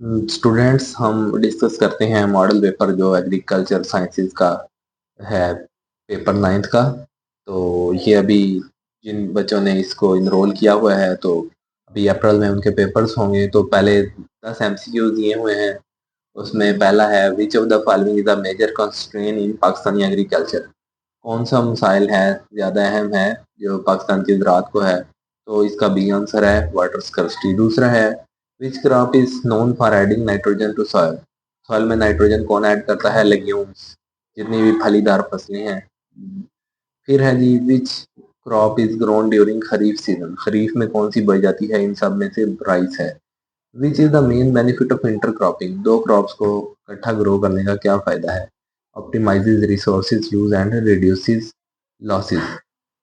Students, हम discuss करते हैं मॉडल पेपर जो एग्रीकल्चर साइंसेज का है, पेपर 9th का। तो ये अभी जिन बच्चों ने इसको इनरोल किया हुआ है, तो अभी अप्रैल में उनके पेपर्स होंगे। तो पहले 10 एमसीक्यूज दिए हुए हैं। उसमें पहला है, which of the following is the major constraint in Pakistani agriculture. कौन सा मसाइल है, ज़्यादा अहम है, जो पाकिस्तान की ज़राअत को है। तो इसका बी आंसर है वाटर स्कर्सिटी। दूसरा है, which crop is known for adding nitrogen to soil. Soil में नाइट्रोजन कौन ऐड करता है? लेग्यूम्स, जितनी भी फलीदार फसलें हैं। फिर है जी, which crop is grown during kharif season. Kharif में कौन सी बोई जाती है? इन सब में से राइस है। Which is the main benefit of intercropping. दो क्रॉप्स को इकट्ठा ग्रो करने का क्या फायदा है? Optimises resources use and reduces losses.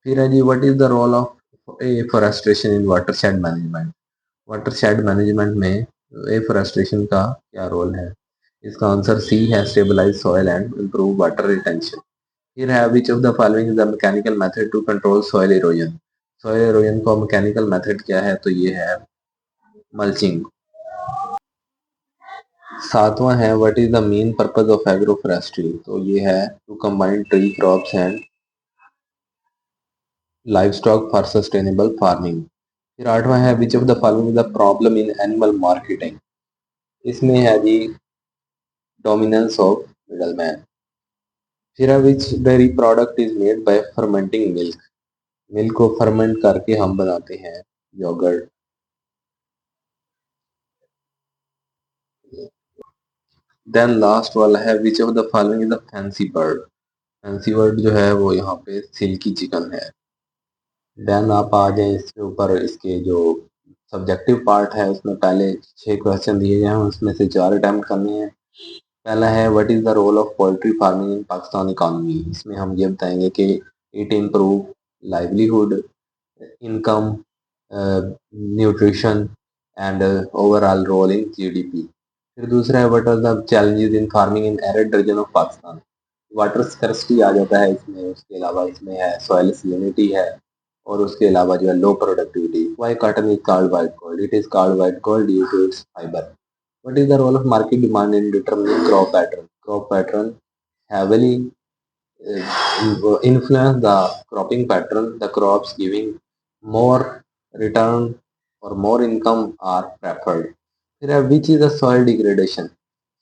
फिर है जी, what is the role of afforestation in watershed management. Watershed management में एफॉरेस्टेशन का क्या रोल है? इसका आंसर सी है, stabilise soil and improve water retention. फिर है, which of the following is the mechanical method to control soil erosion. Soil erosion का mechanical method क्या है? तो ये है मल्चिंग। सातवां है, what is the main purpose of agroforestry. तो ये है to combine tree crops and livestock for sustainable farming. फिर आठवां है, which of the following is the problem in animal marketing. इसमें है जी डोमिनेंस ऑफ मिडलमैन। फिर है, which dairy product is made by fermenting milk. Milk को ferment करके हम बनाते हैं योगर्ट। देन लास्ट वाला है, which of the following is the fancy bird. Fancy bird जो है वो यहाँ पे सिल्की चिकन है। देन आप आ जाए इसके ऊपर, इसके जो सब्जेक्टिव पार्ट है उसमें पहले 6 क्वेश्चन दिए गए हैं, उसमें से 4 अटेम्प्ट करने हैं। पहला है, what is the role of poultry farming in Pakistan economy. इसमें हम ये बताएंगे कि it improve livelihood, income, nutrition and overall role in GDP. फिर दूसरा है, what are the challenges in farming in arid region of Pakistan. Water scarcity आ जाता है इसमें। उसके अलावा इसमें है सॉइल सैलिनिटी है, और उसके अलावा जो है low productivity. Why cotton is called white gold? It is called white gold due to its fibre. What is the role of market demand in determining crop pattern. Crop pattern heavily influence the cropping pattern. The crops giving more return or more income are preferred. Which is the soil degradation?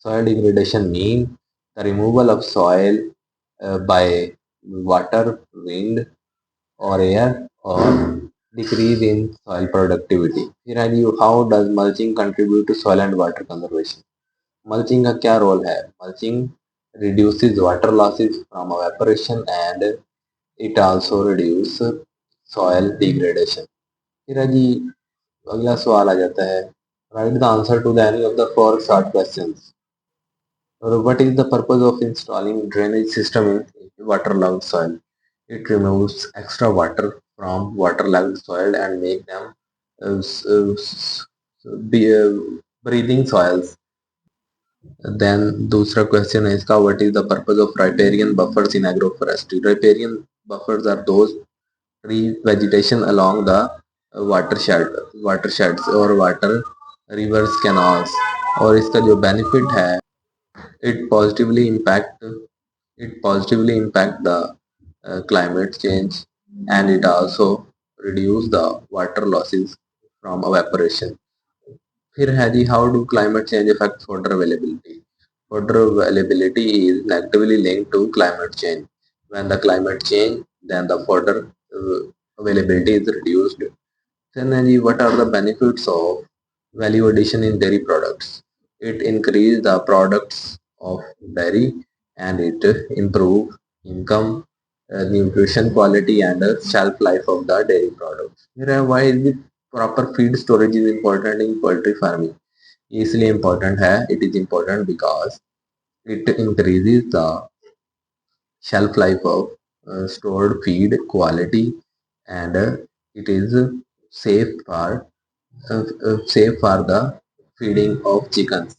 Soil degradation means the removal of soil by water, wind, or air, or decrease in soil productivity. How does mulching contribute to soil and water conservation? Mulching का क्या role है? Mulching reduces water losses from evaporation and it also reduce soil degradation. फिर है जी, अगला सवाल आ जाता है, write the answer to the any of the four short questions. और what is the purpose of installing drainage system in waterlogged soil? It removes extra water from waterlogged soil and make them uh, s- uh, s- be breathing soils. Then दूसरा question है इसका, what is the purpose of riparian buffers in agroforestry. Riparian buffers are those tree vegetation along the watersheds और water rivers canals. और इसका जो benefit है, it positively impact it positively impact the climate change and it also reduce the water losses from evaporation. फिर है जी, how do climate change affect water availability. Water availability is negatively linked to climate change. When the climate change, then the water uh, availability is reduced. Then, what are the benefits of value addition in dairy products? It increase the products of dairy and it improve income, nutrition quality and shelf life of the dairy products. Why is the proper feed storage is important in poultry farming? इसलिए important है, it is important because it increases the shelf life of stored feed quality, and it is safe for safe for the feeding of chickens.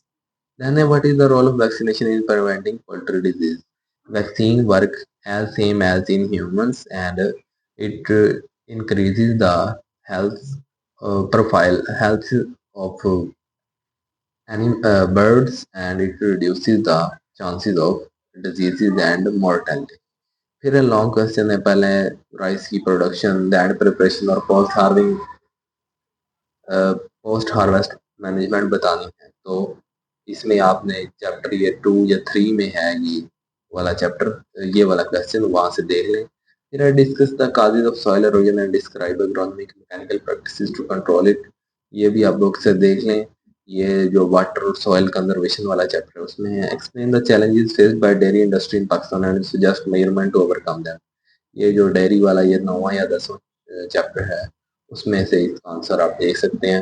Then what is the role of vaccination in preventing poultry disease? Vaccine work as same as in humans, and it increases the health health of birds and it reduces the chances of diseases and mortality. फिर long question है, पहले rice की production, that preparation और post harvest management बतानी है। तो इसमें आपने चैप्टर ये 2 या 3 में है ये वाला चैप्टर, ये वाला क्वेश्चन वहां से देख लें। फिर I discuss the causes of soil erosion and describe agronomic mechanical practices to control it, ये भी आप बुक से देख लें। ये जो वाटर और सॉइल कंजर्वेशन वाला चैप्टर है उसमें है explain the challenges faced by dairy industry in Pakistan and suggest measurement to overcome them. ये जो डेयरी वाला ये 9वां या 10वां चैप्टर है उसमें से इसका आंसर आप देख सकते हैं।